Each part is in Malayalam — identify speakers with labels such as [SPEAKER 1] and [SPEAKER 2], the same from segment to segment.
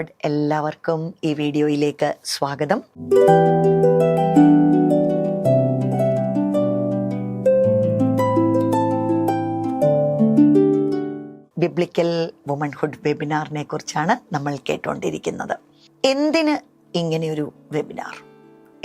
[SPEAKER 1] ലോർഡ്. എല്ലാവർക്കും ഈ വീഡിയോയിലേക്ക് സ്വാഗതം. ബിബ്ലിക്കൽ വുമൺഹുഡ് വെബിനാറിനെ കുറിച്ചാണ് നമ്മൾ കേട്ടുകൊണ്ടിരിക്കുന്നത്. എന്തിന് ഇങ്ങനെയൊരു വെബിനാർ?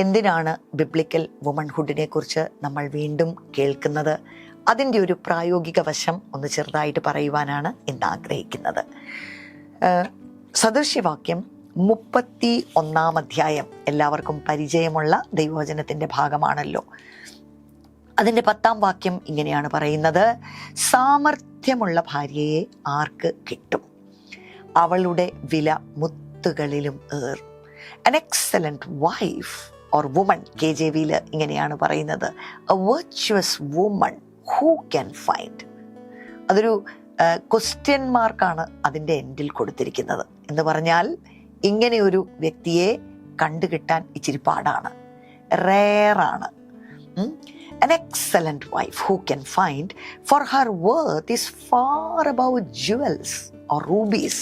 [SPEAKER 1] എന്തിനാണ് ബിബ്ലിക്കൽ വുമൺഹുഡിനെ കുറിച്ച് നമ്മൾ വീണ്ടും കേൾക്കുന്നത്? അതിൻ്റെ ഒരു പ്രായോഗിക വശം ഒന്ന് ചെറുതായിട്ട് പറയുവാനാണ് ഇന്ന് ആഗ്രഹിക്കുന്നത്. സദൃശ്യവാക്യം 31 അധ്യായം എല്ലാവർക്കും പരിചയമുള്ള ദൈവവചനത്തിൻ്റെ ഭാഗമാണല്ലോ. അതിൻ്റെ 10 വാക്യം ഇങ്ങനെയാണ് പറയുന്നത്: സാമർഥ്യമുള്ള ഭാര്യയെ ആർക്ക് കിട്ടും? അവളുടെ വില മുത്തുകളിലും ഏറും. An excellent wife or woman, KJV-യിൽ ഇങ്ങനെയാണ് പറയുന്നത്, a virtuous woman who can find. അതൊരു ക്വസ്റ്റ്യൻ മാർക്കാണ് അതിൻ്റെ എൻഡിൽ കൊടുത്തിരിക്കുന്നത്. എന്ന് പറഞ്ഞാൽ ഇങ്ങനെ ഒരു വ്യക്തിയെ കണ്ടുകിട്ടാൻ ഇച്ചിരി പാടാണ്, റെയറാണ്. An excellent wife who can find, for her worth is far above jewels or rubies.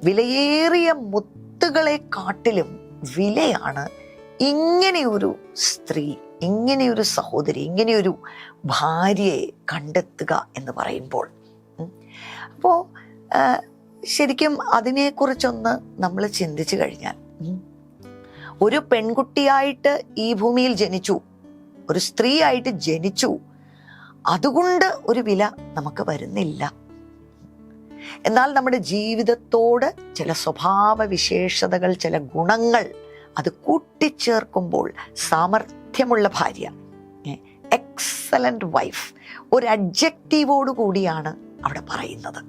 [SPEAKER 1] വിലയേറിയ മുത്തുകളെ കാട്ടിലും വിലയാണ് ഇങ്ങനെയൊരു സ്ത്രീ, ഇങ്ങനെയൊരു സഹോദരി, ഇങ്ങനെയൊരു ഭാര്യയെ കണ്ടെത്തുക എന്ന് പറയുമ്പോൾ. അപ്പോൾ ശരിക്കും അതിനെക്കുറിച്ചൊന്ന് നമ്മൾ ചിന്തിച്ചു കഴിഞ്ഞാൽ, ഒരു പെൺകുട്ടിയായിട്ട് ഈ ഭൂമിയിൽ ജനിച്ചു, ഒരു സ്ത്രീ ആയിട്ട് ജനിച്ചു, അതുകൊണ്ട് ഒരു വില നമുക്ക് വരുന്നില്ല. എന്നാൽ നമ്മുടെ ജീവിതത്തോട് ചില സ്വഭാവ വിശേഷതകൾ, ചില ഗുണങ്ങൾ അത് കൂട്ടിച്ചേർക്കുമ്പോൾ സാമർഥ്യമുള്ള ഭാര്യ, എക്സലന്റ് വൈഫ്, ഒരു അഡ്ജക്റ്റീവോട് കൂടിയാണ് അവിടെ പറയുന്നത്.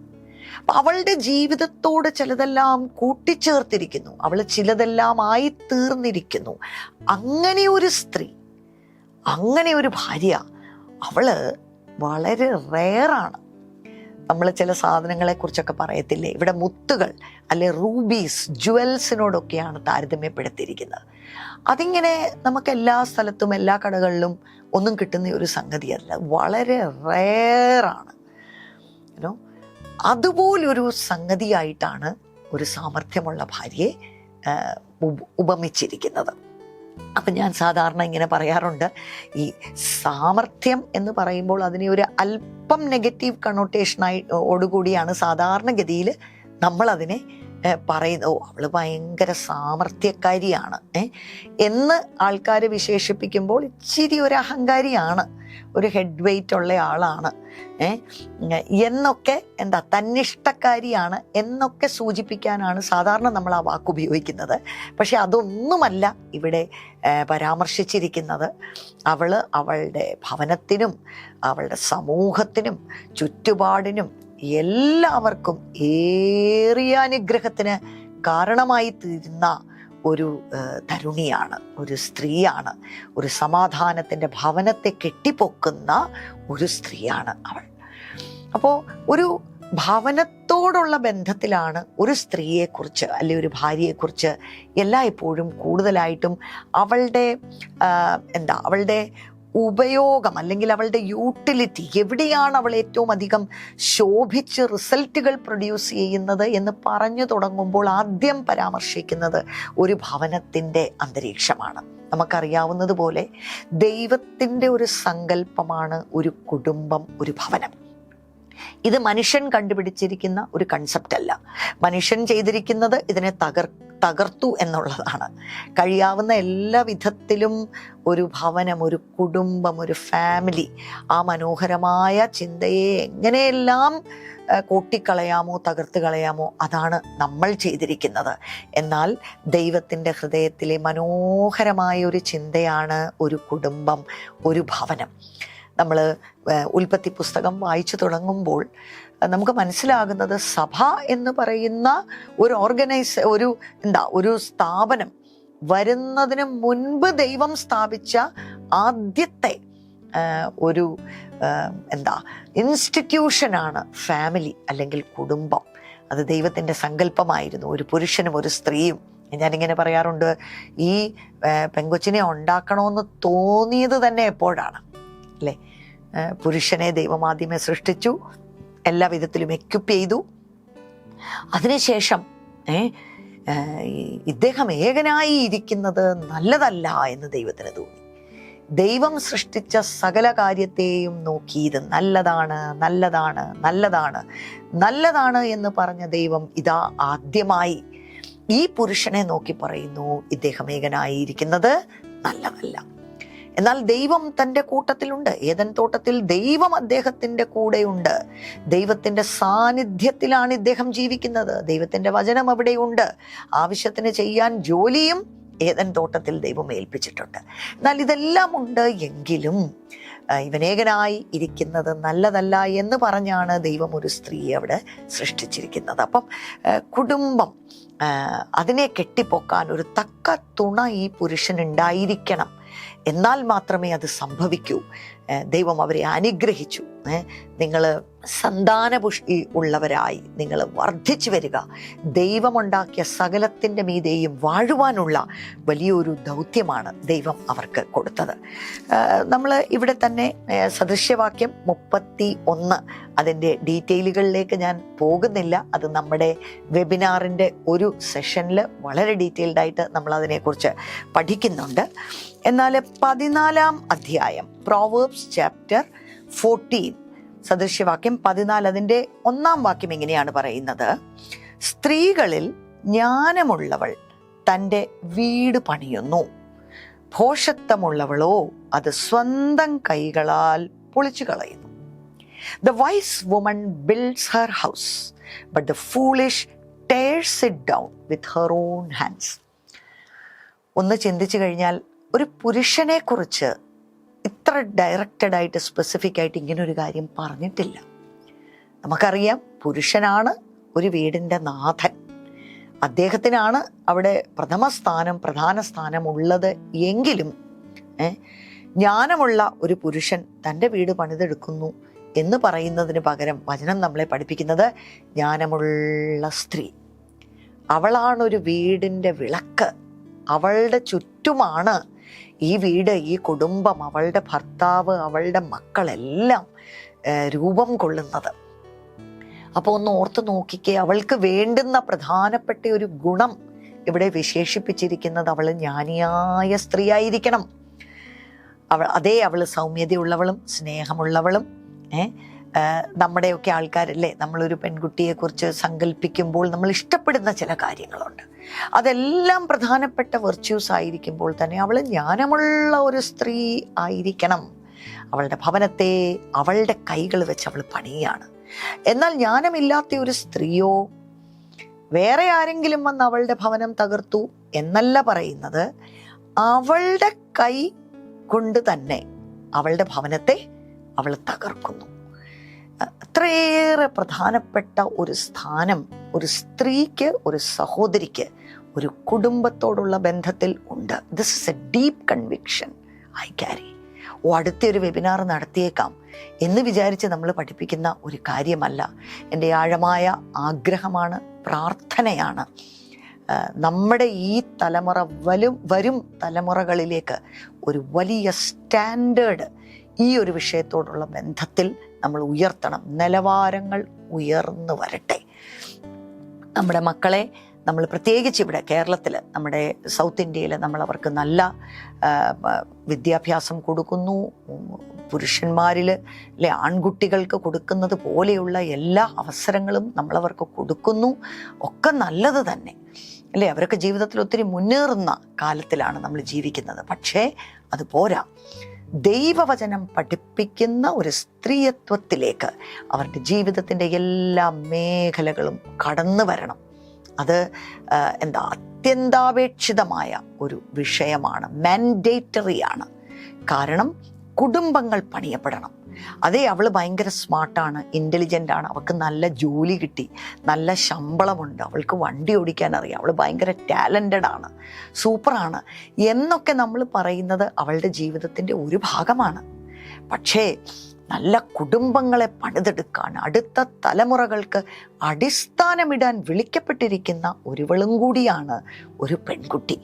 [SPEAKER 1] അപ്പം അവളുടെ ജീവിതത്തോട് ചിലതെല്ലാം കൂട്ടിച്ചേർത്തിരിക്കുന്നു, അവൾ ചിലതെല്ലാം ആയി തീർന്നിരിക്കുന്നു. അങ്ങനെ ഒരു സ്ത്രീ, അങ്ങനെ ഒരു ഭാര്യ, അവള് വളരെ റെയറാണ്. നമ്മൾ ചില സാധനങ്ങളെ കുറിച്ചൊക്കെ പറയത്തില്ലേ, ഇവിടെ മുത്തുകൾ അല്ലെ റൂബീസ്, ജുവൽസിനോടൊക്കെയാണ് താരതമ്യപ്പെടുത്തിയിരിക്കുന്നത്. അതിങ്ങനെ നമുക്ക് എല്ലാ സ്ഥലത്തും എല്ലാ കടകളിലും ഒന്നും കിട്ടുന്ന ഒരു സംഗതിയല്ല, വളരെ റെയറാണ്. അതുപോലൊരു സംഗതിയായിട്ടാണ് ഒരു സാമർഥ്യമുള്ള ഭാര്യയെ ഉപമിച്ചിരിക്കുന്നത്. അപ്പം ഞാൻ സാധാരണ ഇങ്ങനെ പറയാറുണ്ട്, ഈ സാമർഥ്യം എന്ന് പറയുമ്പോൾ അതിനെ ഒരു അല്പം നെഗറ്റീവ് കണ്ണോട്ടേഷനോടുകൂടിയാണ് സാധാരണഗതിയിൽ നമ്മളതിനെ പറയുന്നത്. അവൾ ഭയങ്കര സാമർഥ്യക്കാരിയാണ് എന്ന് ആൾക്കാർ വിശേഷിപ്പിക്കുമ്പോൾ ഇച്ചിരി ഒരു അഹങ്കാരിയാണ്, ഒരു ഹെഡ് വെയിറ്റ് ഉള്ള ആളാണ് എന്നൊക്കെ, എന്താ തന്നിഷ്ടക്കാരിയാണ് എന്നൊക്കെ സൂചിപ്പിക്കാനാണ് സാധാരണ നമ്മൾ ആ വാക്ക് ഉപയോഗിക്കുന്നത്. പക്ഷെ അതൊന്നുമല്ല ഇവിടെ പരാമർശിച്ചിരിക്കുന്നത്. അവളുടെ ഭവനത്തിനും അവളുടെ സമൂഹത്തിനും ചുറ്റുപാടിനും എല്ലാവർക്കും ഏറിയ അനുഗ്രഹത്തിന് കാരണമായി തീരുന്ന ഒരു തരുണിയാണ്, ഒരു സ്ത്രീയാണ്, ഒരു സമാധാനത്തിൻ്റെ ഭവനത്തെ കെട്ടിപ്പൊക്കുന്ന ഒരു സ്ത്രീയാണ് അവൾ. അപ്പോൾ ഒരു ഭവനത്തോടുള്ള ബന്ധത്തിലാണ് ഒരു സ്ത്രീയെക്കുറിച്ച് അല്ലെ ഒരു ഭാര്യയെക്കുറിച്ച് എല്ലായ്പ്പോഴും കൂടുതലായിട്ടും അവളുടെ അവളുടെ ഉപയോഗം അല്ലെങ്കിൽ അവളുടെ യൂട്ടിലിറ്റി, എവിടെയാണ് അവൾ ഏറ്റവും അധികം ശോഭിച്ച് റിസൾട്ടുകൾ പ്രൊഡ്യൂസ് ചെയ്യുന്നത് എന്ന് പറഞ്ഞു തുടങ്ങുമ്പോൾ ആദ്യം പരാമർശിക്കുന്നത് ഒരു ഭവനത്തിൻ്റെ അന്തരീക്ഷമാണ്. നമുക്കറിയാവുന്നതുപോലെ ദൈവത്തിൻ്റെ ഒരു സങ്കല്പമാണ് ഒരു കുടുംബം, ഒരു ഭവനം. ഇത് മനുഷ്യൻ കണ്ടുപിടിച്ചിരിക്കുന്ന ഒരു കൺസെപ്റ്റ് അല്ല. മനുഷ്യൻ ചെയ്തിരിക്കുന്നത് ഇതിനെ തകർത്തു എന്നുള്ളതാണ്. കഴിയാവുന്ന എല്ലാ വിധത്തിലും ഒരു ഭവനം, ഒരു കുടുംബം, ഒരു ഫാമിലി, ആ മനോഹരമായ ചിന്തയെ എങ്ങനെയെല്ലാം കൂട്ടിക്കളയാമോ, തകർത്ത് കളയാമോ, അതാണ് നമ്മൾ ചെയ്തിരിക്കുന്നത്. എന്നാൽ ദൈവത്തിൻ്റെ ഹൃദയത്തിലെ മനോഹരമായ ഒരു ചിന്തയാണ് ഒരു കുടുംബം, ഒരു ഭവനം. നമ്മൾ ഉൽപ്പത്തി പുസ്തകം വായിച്ചു തുടങ്ങുമ്പോൾ നമുക്ക് മനസ്സിലാകുന്നത് സഭ എന്ന് പറയുന്ന ഒരു സ്ഥാപനം വരുന്നതിന് മുൻപ് ദൈവം സ്ഥാപിച്ച ആദ്യത്തെ ഒരു ഇൻസ്റ്റിറ്റ്യൂഷനാണ് ഫാമിലി അല്ലെങ്കിൽ കുടുംബം. അത് ദൈവത്തിൻ്റെ സങ്കല്പമായിരുന്നു, ഒരു പുരുഷനും ഒരു സ്ത്രീയും. ഞാനിങ്ങനെ പറയാറുണ്ട്, ഈ പെങ്കൊച്ചിനെ ഉണ്ടാക്കണമെന്ന് തോന്നിയത് തന്നെ എപ്പോഴാണ് അല്ലേ? പുരുഷനെ ദൈവം ആദ്യമേ സൃഷ്ടിച്ചു, എല്ലാ വിധത്തിലും എക്വിപ്പ് ചെയ്തു. അതിനുശേഷം ഇദ്ദേഹം ഏകനായി ഇരിക്കുന്നത് നല്ലതല്ല എന്ന് ദൈവത്തിന് തോന്നി. ദൈവം സൃഷ്ടിച്ച സകല കാര്യത്തെയും നോക്കി ഇത് നല്ലതാണ്, നല്ലതാണ്, നല്ലതാണ്, നല്ലതാണ് എന്ന് പറഞ്ഞ ദൈവം ഇതാ ആദ്യമായി ഈ പുരുഷനെ നോക്കി പറയുന്നു, ഇദ്ദേഹം ഏകനായിരിക്കുന്നത് നല്ലതല്ല. എന്നാൽ ദൈവം തൻ്റെ കൂട്ടത്തിലുണ്ട്. ഏദൻ തോട്ടത്തിൽ ദൈവം അദ്ദേഹത്തിൻ്റെ കൂടെയുണ്ട്. ദൈവത്തിൻ്റെ സാന്നിധ്യത്തിലാണ് ഇദ്ദേഹം ജീവിക്കുന്നത്. ദൈവത്തിൻ്റെ വചനം അവിടെയുണ്ട്. ആവശ്യത്തിന് ചെയ്യാൻ ജോലിയും ഏദൻ തോട്ടത്തിൽ ദൈവം ഏൽപ്പിച്ചിട്ടുണ്ട്. എന്നാൽ ഇതെല്ലാം ഉണ്ട് എങ്കിലും ഇവനേകനായി ഇരിക്കുന്നത് നല്ലതല്ല എന്ന് പറഞ്ഞാണ് ദൈവം ഒരു സ്ത്രീയെ അവിടെ സൃഷ്ടിച്ചിരിക്കുന്നത്. അപ്പം കുടുംബം അതിനെ കെട്ടിപ്പൊക്കാൻ ഒരു തക്ക തുണ ഈ പുരുഷനുണ്ടായിരിക്കണം. എന്നാൽ മാത്രമേ അത് സംഭവിക്കൂ. ദൈവം അവരെ അനുഗ്രഹിച്ചു. നിങ്ങൾ സന്താനപുഷ്ടി ഉള്ളവരായി നിങ്ങൾ വർദ്ധിച്ചു വരിക, ദൈവമുണ്ടാക്കിയ സകലത്തിൻ്റെ മീതെയും വാഴുവാനുള്ള വലിയൊരു ദൗത്യമാണ് ദൈവം അവർക്ക് കൊടുത്തത്. നമ്മൾ ഇവിടെ തന്നെ സദൃശ്യവാക്യം 31 അതിൻ്റെ ഡീറ്റെയിലുകളിലേക്ക് ഞാൻ പോകുന്നില്ല. അത് നമ്മുടെ വെബിനാറിൻ്റെ ഒരു സെഷനിൽ വളരെ ഡീറ്റെയിൽഡായിട്ട് നമ്മൾ അതിനെക്കുറിച്ച് പഠിക്കുന്നുണ്ട്. എന്നാൽ 14-ാം അധ്യായം പ്രോവേർബ്സ് ചാപ്റ്റർ 14 സദൃശ്യവാക്യം 14 അതിൻ്റെ 1-ാം വാക്യം ഇങ്ങനെയാണ് പറയുന്നത്: സ്ത്രീകളിൽ ജ്ഞാനമുള്ളവൾ തൻ്റെ വീട് പണിയുന്നു, ഭോഷത്വമുള്ളവളോ അത് സ്വന്തം കൈകളാൽ പൊളിച്ചു കളയുന്നു. The wise woman builds her house, but the foolish tears it down with her own hands. ഒന്ന് ചിന്തിച്ചു കഴിഞ്ഞാൽ ഒരു പുരുഷനെ കുറിച്ച് ഇത്ര ഡയറക്റ്റഡ് ആയിട്ട് സ്പെസിഫിക് ആയിട്ട് ഇങ്ങനെ ഒരു കാര്യം പറഞ്ഞിട്ടില്ല. നമുക്കറിയാം, പുരുഷനാണ് ഒരു വീടിൻ്റെ നാഥൻ. അദ്ദേഹത്തിനാണ് അവിടെ പ്രധാന സ്ഥാനം ഉള്ളത്. എങ്കിലും ജ്ഞാനമുള്ള ഒരു പുരുഷൻ തൻ്റെ വീട് പണിതെടുക്കുന്നു എന്ന് പറയുന്നതിന് പകരം വചനം നമ്മളെ പഠിപ്പിക്കുന്നത് ജ്ഞാനമുള്ള സ്ത്രീ, അവളാണൊരു വീടിൻ്റെ വിളക്ക്. അവളുടെ ചുറ്റുമാണ് ഈ വീട്, ഈ കുടുംബം, അവളുടെ ഭർത്താവ്, അവളുടെ മക്കളെല്ലാം രൂപം കൊള്ളുന്നത്. അപ്പോൾ ഒന്ന് ഓർത്ത് നോക്കിക്കേ, അവൾക്ക് വേണ്ടുന്ന പ്രധാനപ്പെട്ട ഒരു ഗുണം ഇവിടെ വിശേഷിപ്പിച്ചിരിക്കുന്നത് അവൾ ജ്ഞാനിയായ സ്ത്രീ ആയിരിക്കണം. അവൾ സൗമ്യതയുള്ളവളും സ്നേഹമുള്ളവളും. നമ്മുടെയൊക്കെ ആൾക്കാരല്ലേ, നമ്മളൊരു പെൺകുട്ടിയെക്കുറിച്ച് സങ്കല്പിക്കുമ്പോൾ നമ്മൾ ഇഷ്ടപ്പെടുന്ന ചില കാര്യങ്ങളുണ്ട്. അതെല്ലാം പ്രധാനപ്പെട്ട വെർച്യൂസ് ആയിരിക്കുമ്പോൾ തന്നെ അവൾ ജ്ഞാനമുള്ള ഒരു സ്ത്രീ ആയിരിക്കണം. അവളുടെ ഭവനത്തെ അവളുടെ കൈകൾ വെച്ച് അവൾ പണിയാണ്. എന്നാൽ ജ്ഞാനമില്ലാത്ത ഒരു സ്ത്രീയോ വേറെ ആരെങ്കിലും വന്ന് അവളുടെ ഭവനം തകർത്തു എന്നല്ല പറയുന്നത്, അവളുടെ കൈ കൊണ്ട് തന്നെ അവളുടെ ഭവനത്തെ അവൾ തകർക്കുന്നു. അത്രയേറെ പ്രധാനപ്പെട്ട ഒരു സ്ഥാനം ഒരു സ്ത്രീക്ക്, ഒരു സഹോദരിക്ക്, ഒരു കുടുംബത്തോടുള്ള ബന്ധത്തിൽ ഉണ്ട്. This is A deep conviction I carry. അടുത്തൊരു വെബിനാർ നടത്തിയേക്കാം എന്ന് വിചാരിച്ച് നമ്മൾ പഠിപ്പിക്കുന്ന ഒരു കാര്യമല്ല. എൻ്റെ ആഴമായ ആഗ്രഹമാണ്, പ്രാർത്ഥനയാണ്. നമ്മുടെ ഈ തലമുറ വരും തലമുറകളിലേക്ക് ഒരു വലിയ സ്റ്റാൻഡേർഡ് ഈ ഒരു വിഷയത്തോടുള്ള ബന്ധത്തിൽ നമ്മൾ ഉയർത്തണം. നിലവാരങ്ങൾ ഉയർന്നു വരട്ടെ. നമ്മുടെ മക്കളെ നമ്മൾ പ്രത്യേകിച്ച് ഇവിടെ കേരളത്തിൽ, നമ്മുടെ സൗത്ത് ഇന്ത്യയിൽ നമ്മൾ അവർക്ക് നല്ല വിദ്യാഭ്യാസം കൊടുക്കുന്നു. പുരുഷന്മാരിൽ ആൺകുട്ടികൾക്ക് കൊടുക്കുന്നത് പോലെയുള്ള എല്ലാ അവസരങ്ങളും നമ്മളവർക്ക് കൊടുക്കുന്നു. ഒക്കെ നല്ലത് തന്നെ അല്ലേ. അവരൊക്കെ ജീവിതത്തിൽ ഒത്തിരി മുന്നേറുന്ന കാലത്തിലാണ് നമ്മൾ ജീവിക്കുന്നത്. പക്ഷേ അത് പോരാ. ദൈവവചനം പഠിപ്പിക്കുന്ന ഒരു സ്ത്രീയത്വത്തിലേക്ക് അവരുടെ ജീവിതത്തിൻ്റെ എല്ലാ മേഖലകളും കടന്നു വരണം. അത് അത്യന്താപേക്ഷിതമായ ഒരു വിഷയമാണ്, മാൻഡേറ്ററിയാണ്. കാരണം കുടുംബങ്ങൾ പണിയപ്പെടണം. അതേ, അവൾ ഭയങ്കര സ്മാർട്ടാണ്, ഇൻ്റലിജൻ്റ് ആണ്, അവൾക്ക് നല്ല ജോലി കിട്ടി, നല്ല ശമ്പളമുണ്ട്, അവൾക്ക് വണ്ടി ഓടിക്കാൻ അറിയാം, അവൾ ഭയങ്കര ടാലൻറ്റഡ് ആണ്, സൂപ്പറാണ് എന്നൊക്കെ നമ്മൾ പറയുന്നത് അവളുടെ ജീവിതത്തിൻ്റെ ഒരു ഭാഗമാണ്. പക്ഷേ നല്ല കുടുംബങ്ങളെ പണിതെടുക്കാൻ, അടുത്ത തലമുറകൾക്ക് അടിസ്ഥാനമിടാൻ വിളിക്കപ്പെട്ടിരിക്കുന്ന ഒരുവളും കൂടിയാണ് ഒരു പെൺകുട്ടി.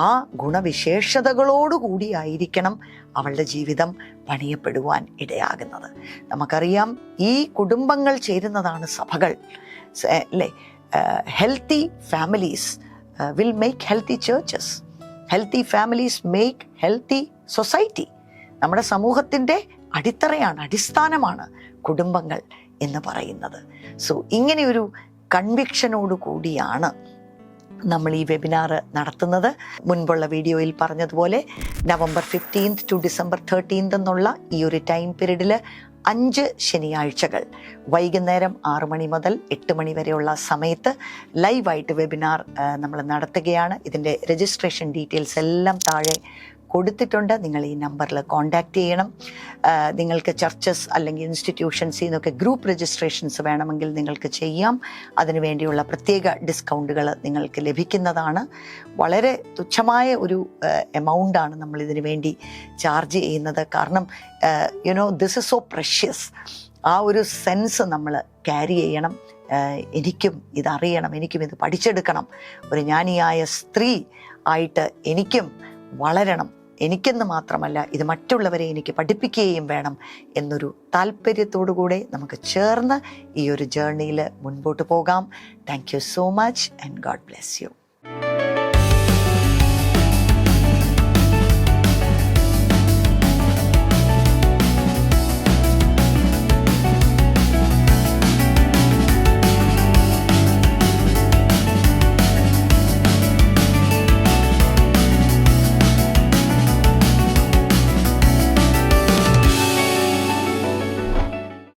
[SPEAKER 1] ആ ഗുണവിശേഷതകളോടുകൂടിയായിരിക്കണം അവളുടെ ജീവിതം പണിയപ്പെടുവാൻ ഇടയാകുന്നത്. നമുക്കറിയാം, ഈ കുടുംബങ്ങൾ ചേരുന്നതാണ് സഭകൾ അല്ലേ. Healthy families will make healthy churches. Healthy families make healthy society. നമ്മുടെ സമൂഹത്തിൻ്റെ അടിത്തറയാണ്, അടിസ്ഥാനമാണ് കുടുംബങ്ങൾ എന്ന് പറയുന്നത്. സോ ഇങ്ങനെയൊരു കൺവിക്ഷനോട് കൂടിയാണ് നമ്മൾ ഈ വെബിനാർ നടത്തുന്നത്. മുൻപുള്ള വീഡിയോയിൽ പറഞ്ഞതുപോലെ November 15th to December 13th എന്നുള്ള ഈ ഒരു ടൈം പീരീഡിൽ 5 ശനിയാഴ്ചകൾ വൈകുന്നേരം 6 മണി മുതൽ 8 മണി വരെയുള്ള സമയത്ത് ലൈവായിട്ട് വെബിനാർ നമ്മൾ നടത്തുകയാണ്. ഇതിൻ്റെ രജിസ്ട്രേഷൻ ഡീറ്റെയിൽസ് എല്ലാം താഴെ കൊടുത്തിട്ടുണ്ട്. നിങ്ങൾ ഈ നമ്പറിൽ കോൺടാക്റ്റ് ചെയ്യണം. നിങ്ങൾക്ക് ചർച്ചസ് അല്ലെങ്കിൽ ഇൻസ്റ്റിറ്റ്യൂഷൻസിൽ നിന്നൊക്കെ ഗ്രൂപ്പ് രജിസ്ട്രേഷൻസ് വേണമെങ്കിൽ നിങ്ങൾക്ക് ചെയ്യാം. അതിനുവേണ്ടിയുള്ള പ്രത്യേക ഡിസ്കൗണ്ടുകൾ നിങ്ങൾക്ക് ലഭിക്കുന്നതാണ്. വളരെ തുച്ഛമായ ഒരു എമൗണ്ടാണ് നമ്മൾ ഇതിനു വേണ്ടി ചാർജ് ചെയ്യുന്നത്. കാരണം ദിസ് ഇസ് സോ പ്രഷ്യസ്. ആ ഒരു സെൻസ് നമ്മൾ ക്യാരി ചെയ്യണം. എനിക്കും ഇതറിയണം, എനിക്കും ഇത് പഠിച്ചെടുക്കണം, ഒരു ജ്ഞാനിയായ സ്ത്രീ ആയിട്ട് എനിക്കും വളരണം, എനിക്കെന്ന് മാത്രമല്ല ഇത് മറ്റുള്ളവരെ എനിക്ക് പഠിപ്പിക്കുകയും വേണം എന്നൊരു താല്പര്യത്തോടു കൂടെ നമുക്ക് ചേർന്ന് ഈ ഒരു ജേർണിയിൽ മുൻപോട്ട് പോകാം. Thank you so much and God bless you.